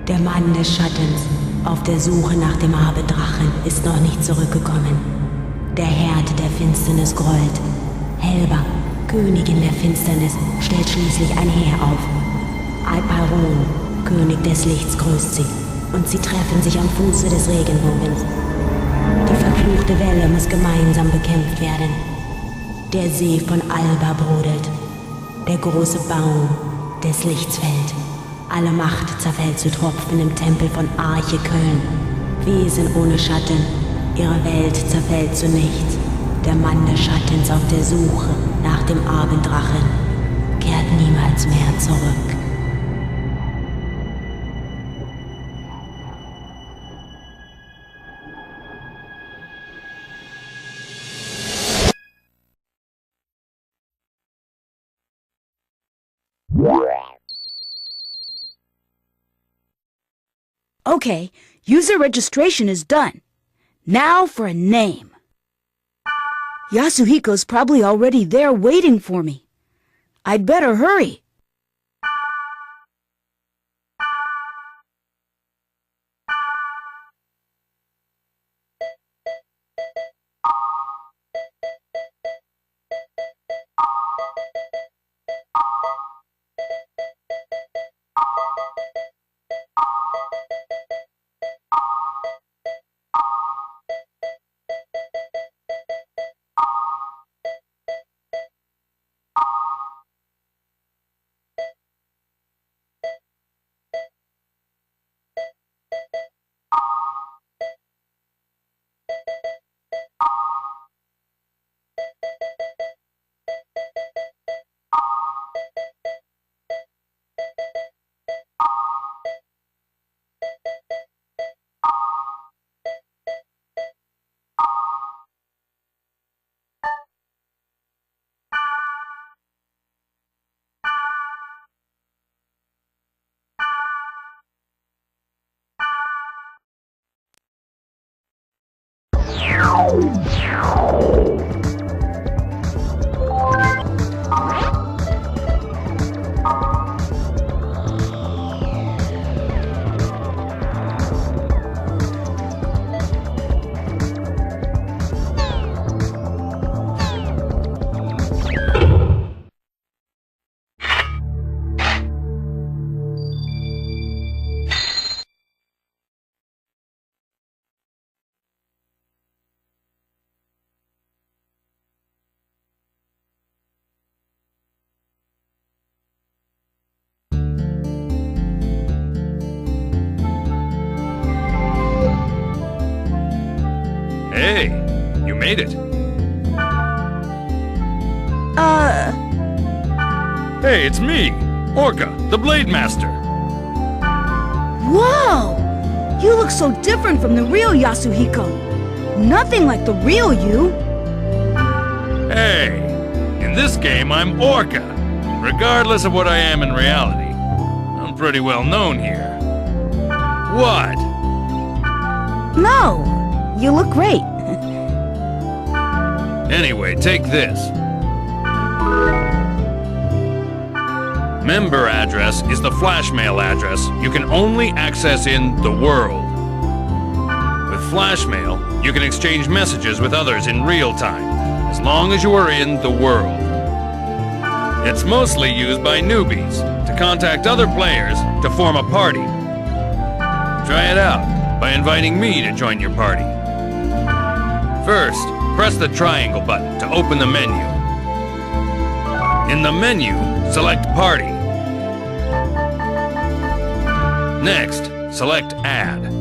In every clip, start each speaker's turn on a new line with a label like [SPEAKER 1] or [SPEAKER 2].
[SPEAKER 1] Der Mann des Schattens, auf der Suche nach dem Abendrachen, ist noch nicht zurückgekommen. Der Herd der Finsternis grollt. Helba, Königin der Finsternis, stellt schließlich ein Heer auf. Alparon, König des Lichts, grüßt sie, und sie treffen sich am Fuße des Regenbogens. Die verfluchte Welle muss gemeinsam bekämpft werden. Der See von Alba brodelt. Der große Baum des Lichts fällt. Alle Macht zerfällt zu Tropfen im Tempel von Arche Köln. Wesen ohne Schatten, ihre Welt zerfällt zu nichts. Der Mann des Schattens auf der Suche nach dem Abenddrachen kehrt niemals mehr zurück.
[SPEAKER 2] Okay, user registration is done. Now for a name. Yasuhiko's probably already there waiting for me. I'd better hurry.
[SPEAKER 3] Hey, you made it. Hey, it's me, Orca, the Blade Master.
[SPEAKER 2] Whoa! You look so different from the real Yasuhiko. Nothing like the real you.
[SPEAKER 3] Hey, in this game I'm Orca. Regardless of what I am in reality, I'm pretty well known here. What?
[SPEAKER 2] No, you look great.
[SPEAKER 3] Anyway, take this. Member address is the flash mail address you can only access in the world. With flash mail, you can exchange messages with others in real time, as long as you are in the world. It's mostly used by newbies to contact other players to form a party. Try it out by inviting me to join your party. First, press the triangle button to open the menu. In the menu, select Party. Next, select Add.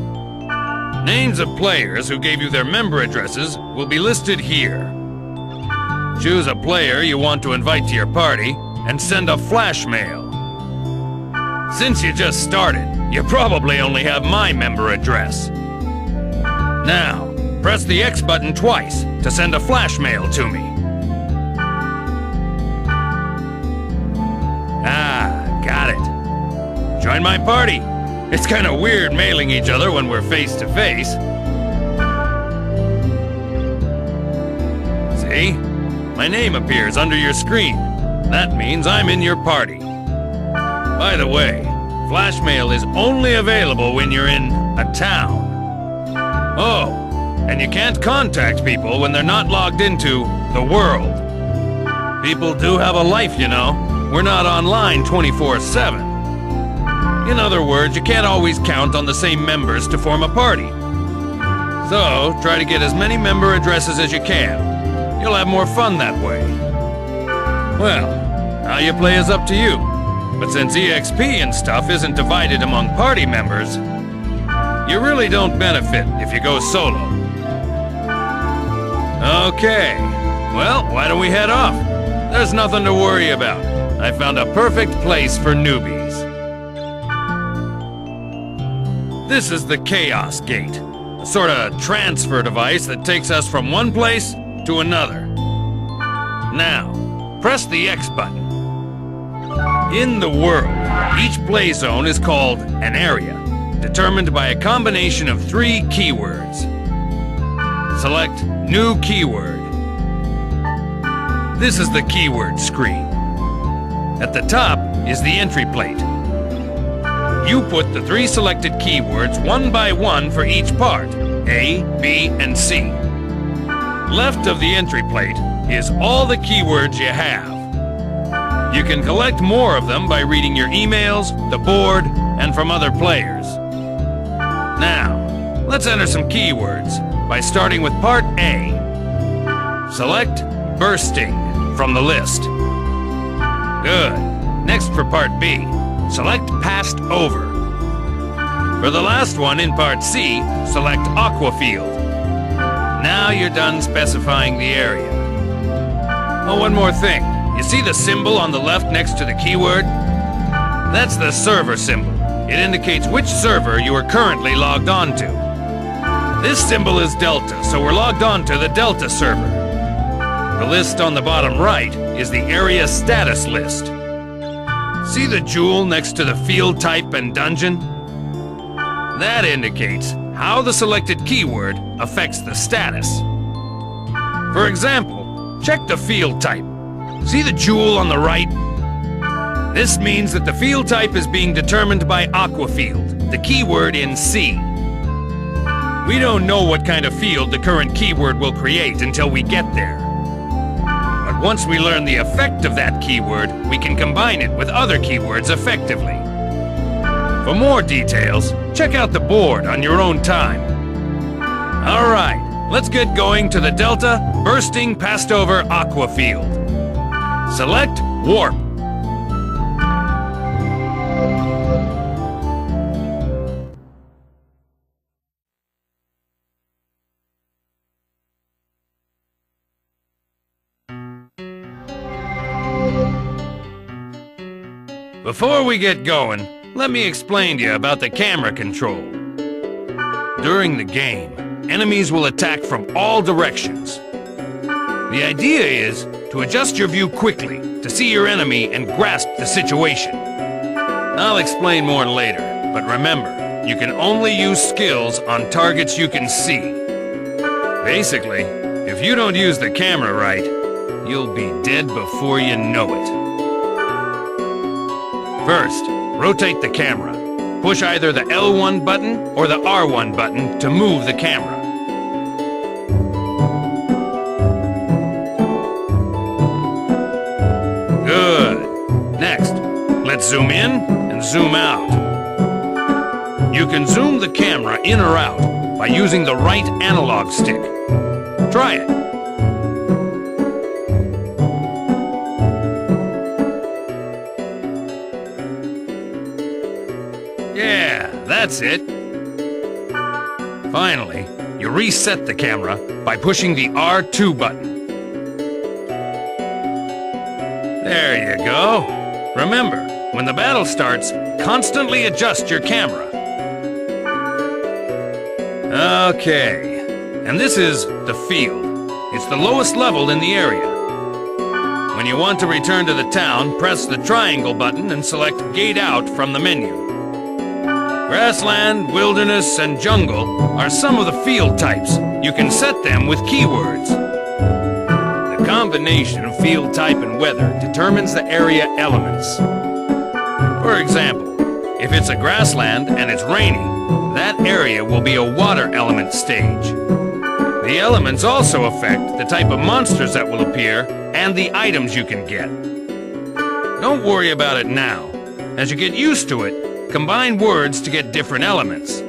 [SPEAKER 3] Names of players who gave you their member addresses will be listed here. Choose a player you want to invite to your party and send a flash mail. Since you just started, you probably only have my member address. Now, press the X button twice to send a flash mail to me. Ah, got it. Join my party. It's kind of weird mailing each other when we're face to face. See? My name appears under your screen. That means I'm in your party. By the way, flash mail is only available when you're in a town. Oh, and you can't contact people when they're not logged into the world. People do have a life, you know. We're not online 24/7. In other words, you can't always count on the same members to form a party. So, try to get as many member addresses as you can. You'll have more fun that way. Well, how you play is up to you. But since EXP and stuff isn't divided among party members, you really don't benefit if you go solo. Okay, well, why don't we head off? There's nothing to worry about. I found a perfect place for newbies. This is the Chaos Gate, a sort of transfer device that takes us from one place to another. Now, press the X button. In the world, each play zone is called an area, determined by a combination of 3 keywords. Select New Keyword. This is the keyword screen. At the top is the entry plate. You put the 3 selected keywords one by one for each part, A, B, and C. Left of the entry plate is all the keywords you have. You can collect more of them by reading your emails, the board, and from other players. Now, let's enter some keywords by starting with Part A. Select Bursting from the list. Good. Next for Part B, select Passed Over. For the last one in Part C, select Aquafield. Now you're done specifying the area. Oh, one more thing. You see the symbol on the left next to the keyword? That's the server symbol. It indicates which server you are currently logged on to. This symbol is Delta, so we're logged on to the Delta server. The list on the bottom right is the area status list. See the jewel next to the field type and dungeon? That indicates how the selected keyword affects the status. For example, check the field type. See the jewel on the right? This means that the field type is being determined by Aquafield, the keyword in C. We don't know what kind of field the current keyword will create until we get there. But once we learn the effect of that keyword, we can combine it with other keywords effectively. For more details, check out the board on your own time. All right, let's get going to the Delta Bursting Passed Over Aquafield. Select Warp. Before we get going, let me explain to you about the camera control. During the game, enemies will attack from all directions. The idea is to adjust your view quickly to see your enemy and grasp the situation. I'll explain more later, but remember, you can only use skills on targets you can see. Basically, if you don't use the camera right, you'll be dead before you know it. First, rotate the camera. Push either the L1 button or the R1 button to move the camera. Good. Next, let's zoom in and zoom out. You can zoom the camera in or out by using the right analog stick. Try it. Yeah, that's it. Finally, you reset the camera by pushing the R2 button. There you go. Remember, when the battle starts, constantly adjust your camera. Okay, and this is the field. It's the lowest level in the area. When you want to return to the town, press the triangle button and select Gate Out from the menu. Grassland, wilderness, and jungle are some of the field types. You can set them with keywords. The combination of field type and weather determines the area elements. For example, if it's a grassland and it's raining, that area will be a water element stage. The elements also affect the type of monsters that will appear and the items you can get. Don't worry about it now. As you get used to it, combine words to get different elements.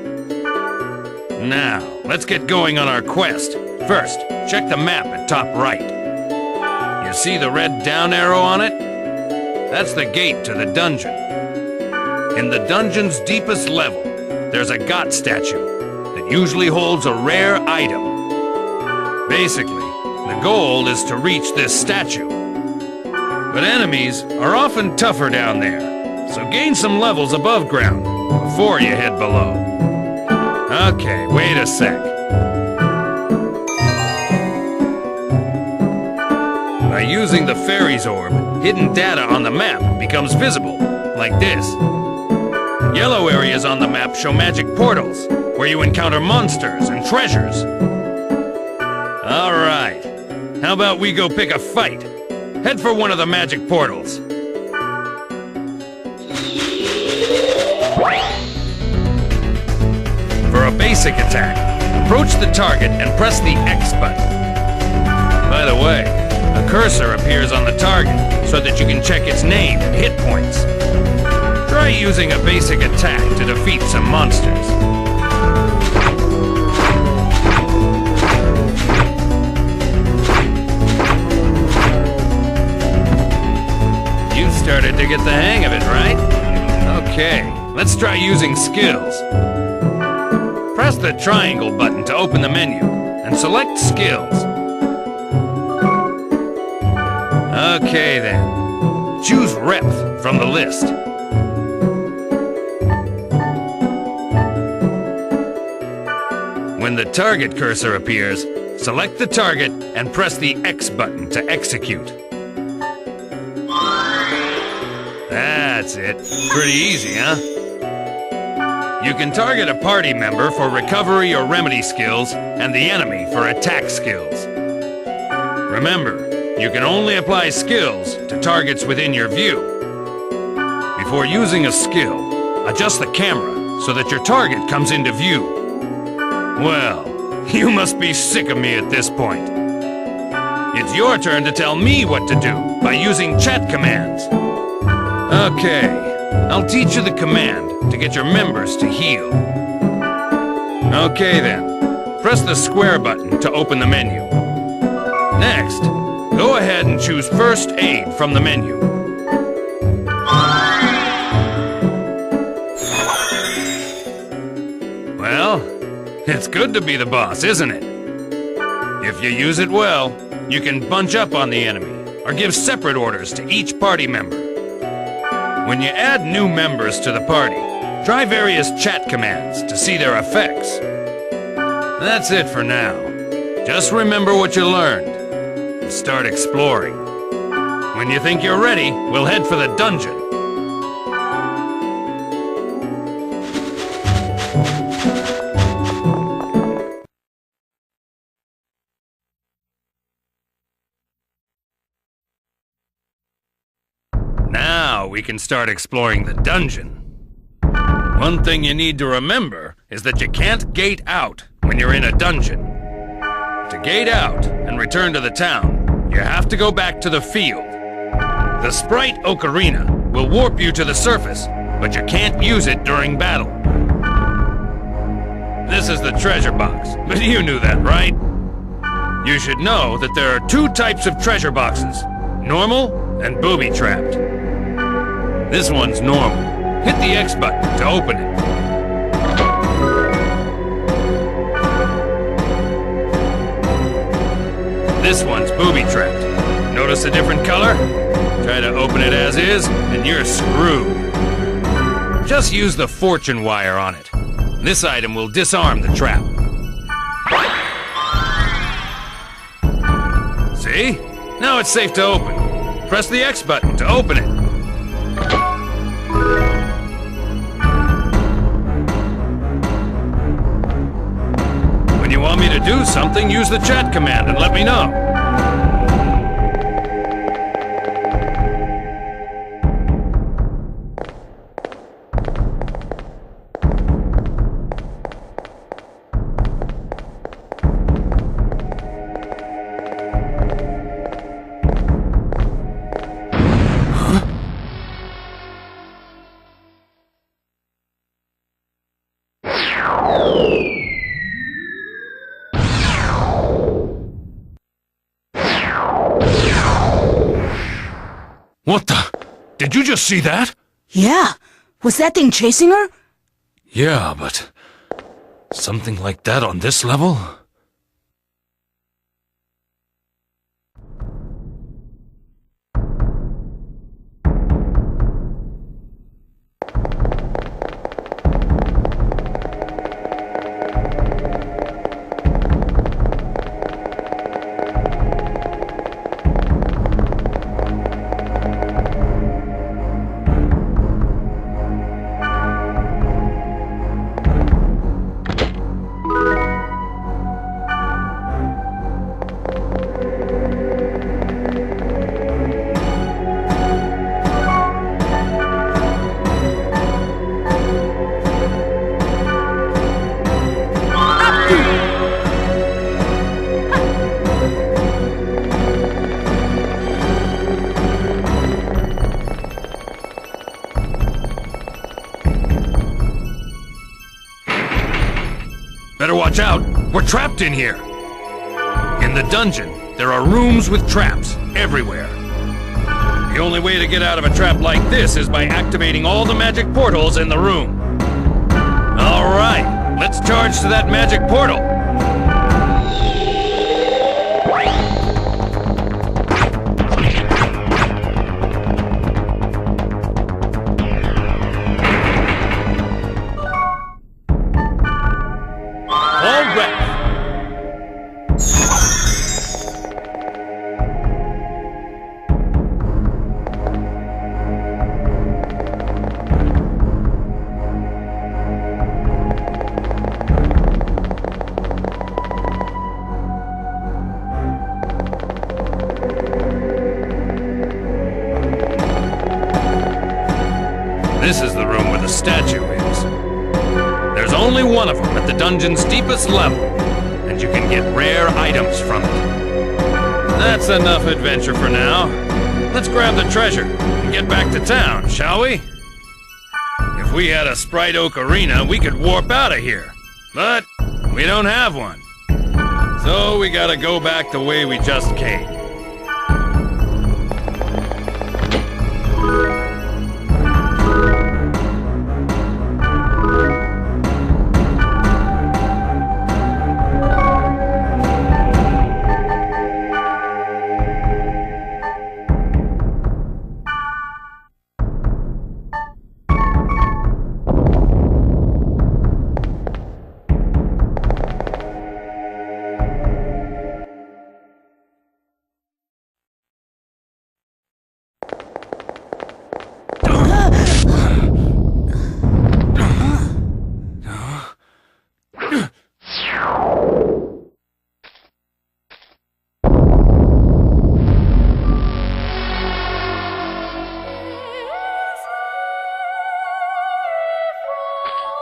[SPEAKER 3] Now, let's get going on our quest. First, check the map at top right. You see the red down arrow on it? That's the gate to the dungeon. In the dungeon's deepest level, there's a God statue that usually holds a rare item. Basically, the goal is to reach this statue. But enemies are often tougher down there. So gain some levels above ground before you head below. Okay, wait a sec. By using the fairy's orb, hidden data on the map becomes visible, like this. Yellow areas on the map show magic portals, where you encounter monsters and treasures. All right, how about we go pick a fight? Head for one of the magic portals. For a basic attack, approach the target and press the X button. By the way, a cursor appears on the target so that you can check its name and hit points. Try using a basic attack to defeat some monsters. You started to get the hang of it, right? Okay, let's try using skills. Press the triangle button to open the menu, and select Skills. Okay then, choose Repth from the list. When the target cursor appears, select the target and press the X button to execute. That's it. Pretty easy, huh? You can target a party member for recovery or remedy skills, and the enemy for attack skills. Remember, you can only apply skills to targets within your view. Before using a skill, adjust the camera so that your target comes into view. Well, you must be sick of me at this point. It's your turn to tell me what to do by using chat commands. Okay, I'll teach you the command to get your members to heal. Okay then, press the square button to open the menu. Next, go ahead and choose First Aid from the menu. Well, it's good to be the boss, isn't it? If you use it well, you can bunch up on the enemy, or give separate orders to each party member. When you add new members to the party, try various chat commands to see their effects. That's it for now. Just remember what you learned, and start exploring. When you think you're ready, we'll head for the dungeon. Now we can start exploring the dungeon. One thing you need to remember is that you can't gate out when you're in a dungeon. To gate out and return to the town, you have to go back to the field. The sprite Ocarina will warp you to the surface, but you can't use it during battle. This is the treasure box, but you knew that, right? You should know that there are two types of treasure boxes, normal and booby-trapped. This one's normal. Hit the X button to open it. This one's booby-trapped. Notice a different color? Try to open it as is, and you're screwed. Just use the fortune wire on it. This item will disarm the trap. See? Now it's safe to open. Press the X button to open it. When you want me to do something, use the chat command and let me know. What the? Did you just see that?
[SPEAKER 2] Yeah. Was that thing chasing her?
[SPEAKER 3] Yeah, but something like that on this level? Better watch out. We're trapped in here. In the dungeon, there are rooms with traps everywhere. The only way to get out of a trap like this is by activating all the magic portals in the room. All right, let's charge to that magic portal. This is the room where the statue is. There's only one of them at the dungeon's deepest level, and you can get rare items from it. That's enough adventure for now. Let's grab the treasure and get back to town, shall we? If we had a Sprite Oak arena, we could warp out of here. But we don't have one. So we gotta go back the way we just came.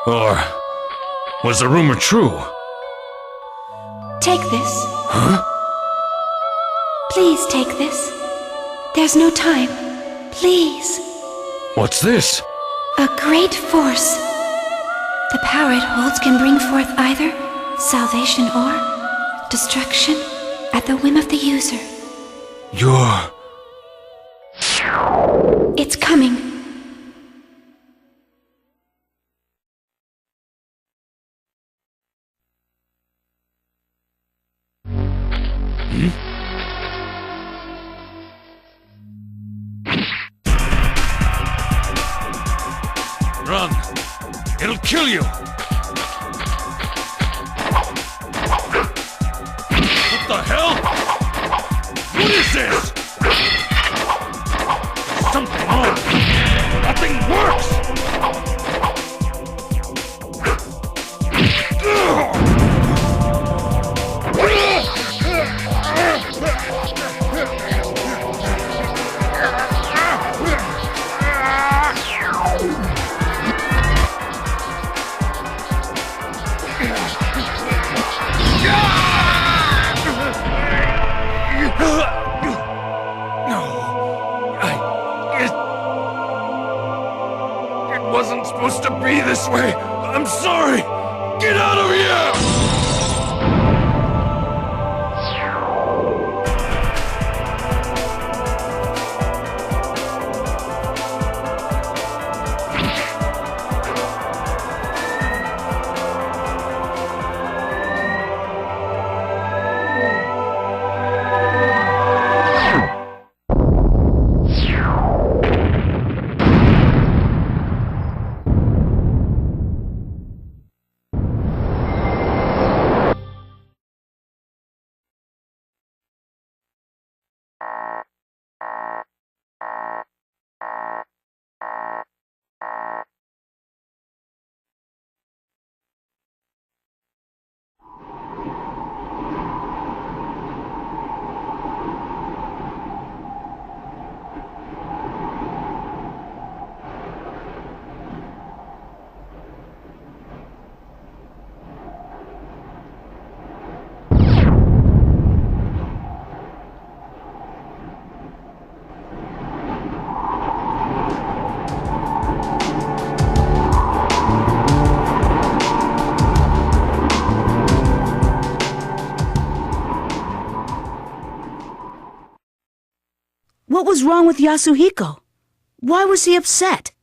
[SPEAKER 3] Or was the rumor true?
[SPEAKER 4] Take this.
[SPEAKER 3] Huh?
[SPEAKER 4] Please take this. There's no time. Please.
[SPEAKER 3] What's this?
[SPEAKER 4] A great force. The power it holds can bring forth either salvation or destruction at the whim of the user.
[SPEAKER 3] You're...
[SPEAKER 4] It's coming.
[SPEAKER 3] Run! It'll kill you! What the hell? What is this? Something wrong! Nothing works! It wasn't supposed to be this way. I'm sorry. Get out of here!
[SPEAKER 2] What was wrong with Yasuhiko? Why was he upset?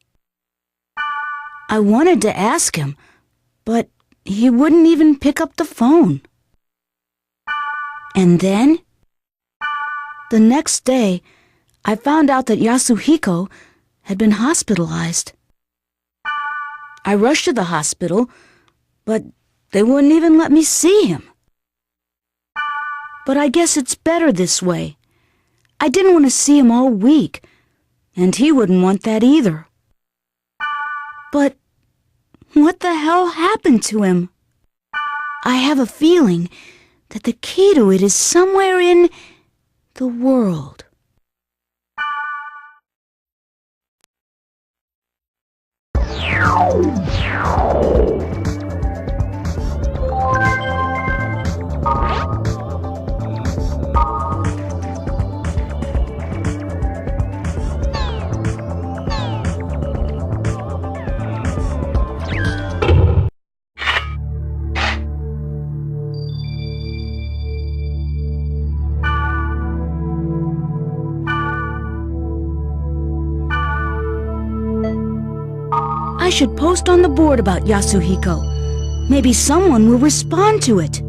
[SPEAKER 2] I wanted to ask him, but he wouldn't even pick up the phone. And then, the next day, I found out that Yasuhiko had been hospitalized. I rushed to the hospital, but they wouldn't even let me see him. But I guess it's better this way. I didn't want to see him all week, and he wouldn't want that either. But what the hell happened to him? I have a feeling that the key to it is somewhere in the world. I should post on the board about Yasuhiko. Maybe someone will respond to it.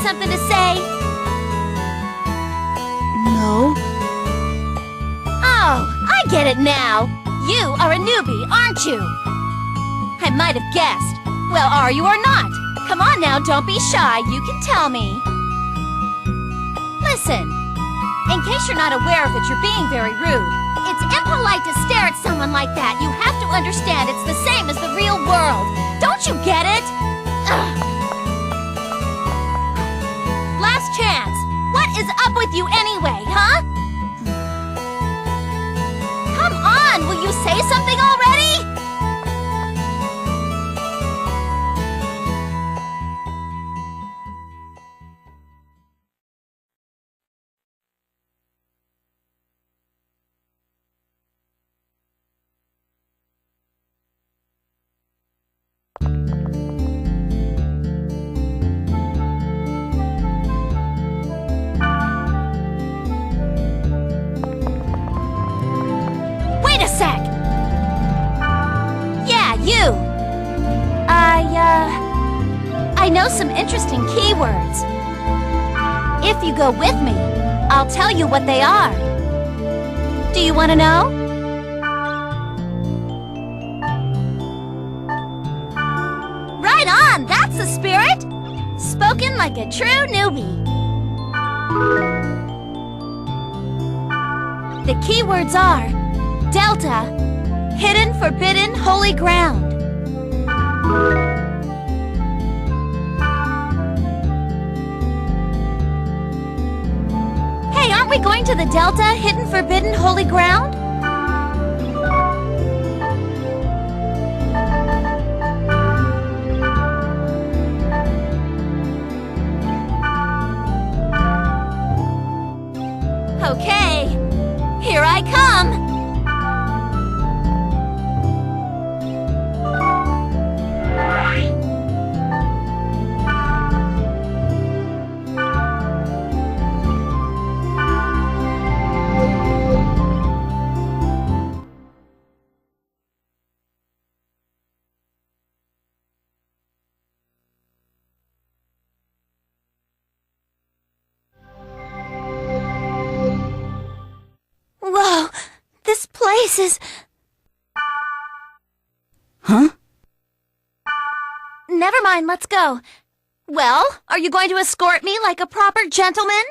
[SPEAKER 5] Something to say?
[SPEAKER 2] No.
[SPEAKER 5] Oh, I get it now. You are a newbie, aren't you? I might have guessed. Well, are you or not? Come on now, don't be shy. You can tell me. Listen, in case you're not aware of it, you're being very rude. It's impolite to stare at someone like that. You have to understand it's the same as the real world. Don't you get it? Ugh. Last chance. What is up with you anyway, huh? Come on, will you say something already? I know some interesting keywords. If you go with me, I'll tell you what they are. Do you want to know? Right on! That's the spirit! Spoken like a true newbie. The keywords are Delta, Hidden, Forbidden, Holy Ground. Hey, aren't we going to the Delta, Hidden, Forbidden, Holy Ground? Okay, here I come! Whoa, this place is...
[SPEAKER 2] Huh?
[SPEAKER 5] Never mind, let's go. Well, are you going to escort me like a proper gentleman?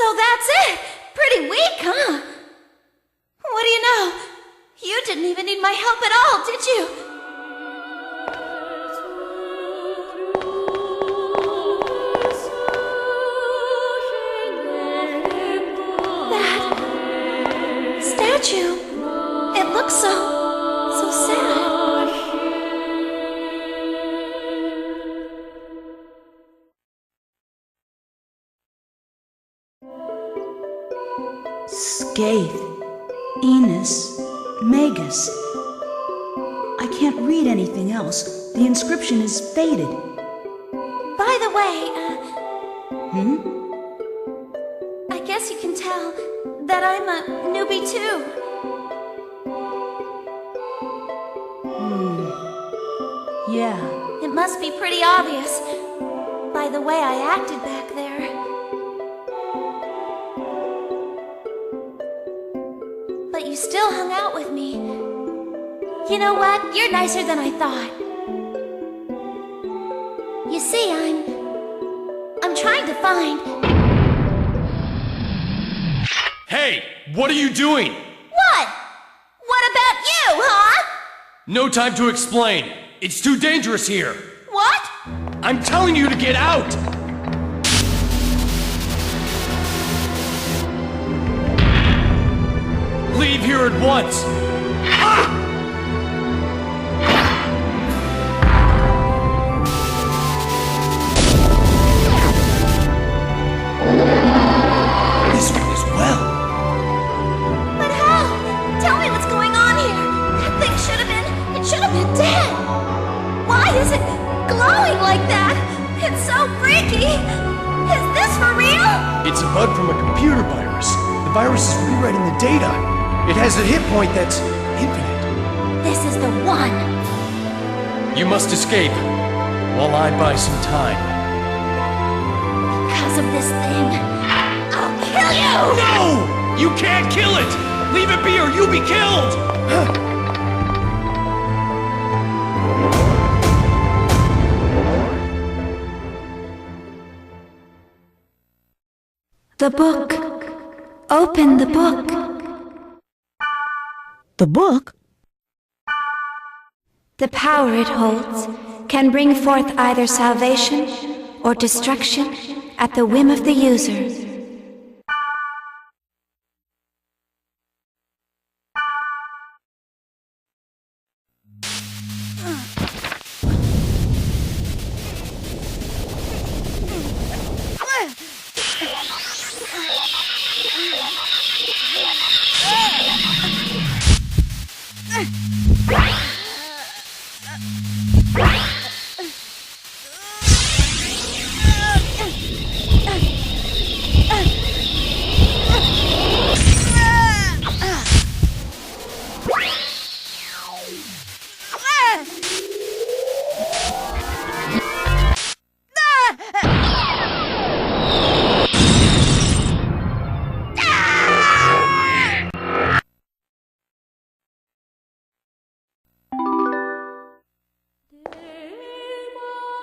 [SPEAKER 5] So that's it! Pretty weak, huh? What do you know? You didn't even need my help at all, did you? That statue, it looks so sad.
[SPEAKER 2] Scathe, Enos, Magus. I can't read anything else. The inscription is faded.
[SPEAKER 5] By the way, I guess you can tell that I'm a newbie too.
[SPEAKER 2] Yeah.
[SPEAKER 5] It must be pretty obvious by the way I acted back there. But you still hung out with me. You know what? You're nicer than I thought. You see, I'm trying to find...
[SPEAKER 3] Hey, what are you doing?
[SPEAKER 5] What? What about you, huh?
[SPEAKER 3] No time to explain. It's too dangerous here.
[SPEAKER 5] What?
[SPEAKER 3] I'm telling you to get out! Leave here at once! Ah! This one as well.
[SPEAKER 5] But how? Tell me what's going on here. That thing should have been dead. Why is it glowing like that? It's so freaky. Is this for real?
[SPEAKER 6] It's a bug from a computer virus. The virus is rewriting the data. It has a hit point that's infinite.
[SPEAKER 5] This is the one.
[SPEAKER 3] You must escape, while I buy some time.
[SPEAKER 5] Because of this thing, I'll kill you!
[SPEAKER 3] No! You can't kill it! Leave it be or you'll be killed!
[SPEAKER 4] The book. Open the book.
[SPEAKER 2] The book?
[SPEAKER 4] The power it holds can bring forth either salvation or destruction at the whim of the user.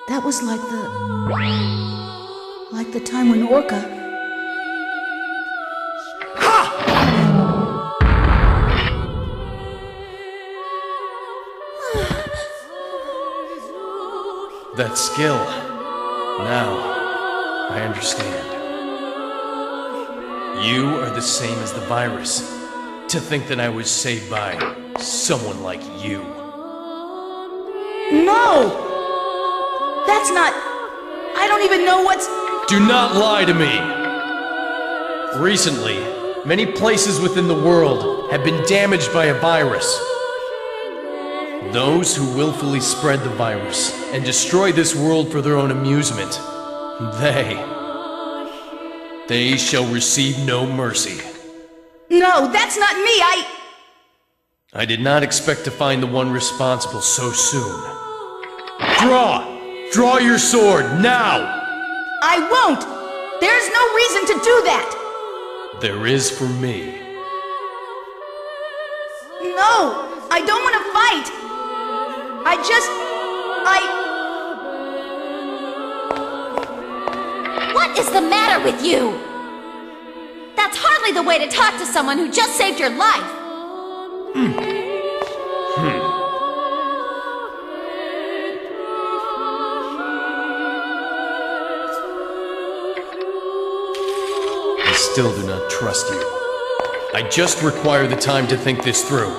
[SPEAKER 2] That was like the time when Orca...
[SPEAKER 3] That skill. Now, I understand. You are the same as the virus. To think that I was saved by someone like you.
[SPEAKER 2] No! That's not... I don't even know what's...
[SPEAKER 3] Do not lie to me! Recently, many places within the world have been damaged by a virus. Those who willfully spread the virus and destroy this world for their own amusement, they shall receive no mercy.
[SPEAKER 2] No, that's not me,
[SPEAKER 3] I did not expect to find the one responsible so soon. Draw! Draw your sword, now!
[SPEAKER 2] I won't! There's no reason to do that!
[SPEAKER 3] There is for me.
[SPEAKER 2] No! I don't want to fight!
[SPEAKER 5] What is the matter with you? That's hardly the way to talk to someone who just saved your life!
[SPEAKER 6] I still do not trust you. I just require the time to think this through.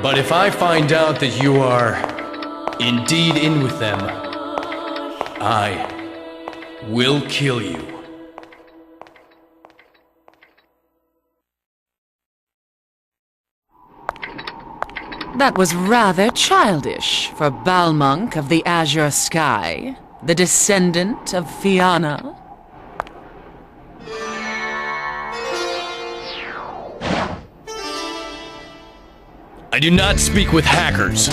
[SPEAKER 6] But if I find out that you are indeed in with them, I will kill you.
[SPEAKER 7] That was rather childish for Balmung of the Azure Sky, the descendant of Fianna.
[SPEAKER 6] I do not speak with hackers.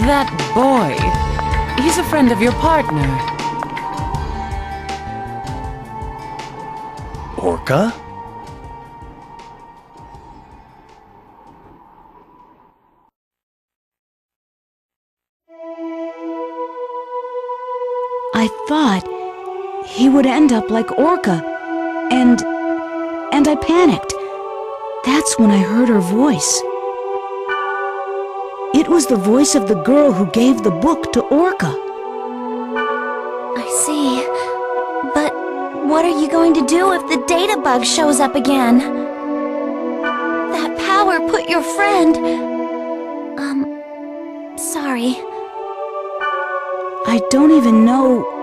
[SPEAKER 7] That boy, he's a friend of your partner.
[SPEAKER 6] Orca?
[SPEAKER 2] I thought he would end up like Orca, and I panicked. That's when I heard her voice. It was the voice of the girl who gave the book to Orca.
[SPEAKER 5] I see. But what are you going to do if the data bug shows up again? That power put your friend... sorry.
[SPEAKER 2] I don't even know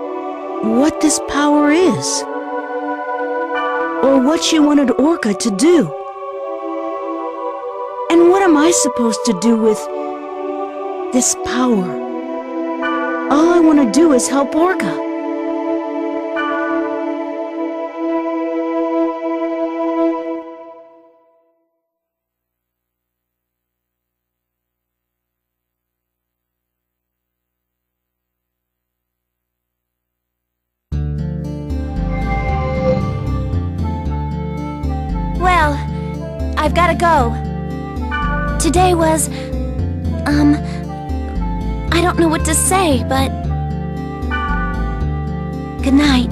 [SPEAKER 2] what this power is, or what she wanted Orca to do. And what am I supposed to do with this power? All I want to do is help Orca.
[SPEAKER 5] Well, I've gotta go. Today was... I don't know what to say, but... Good night.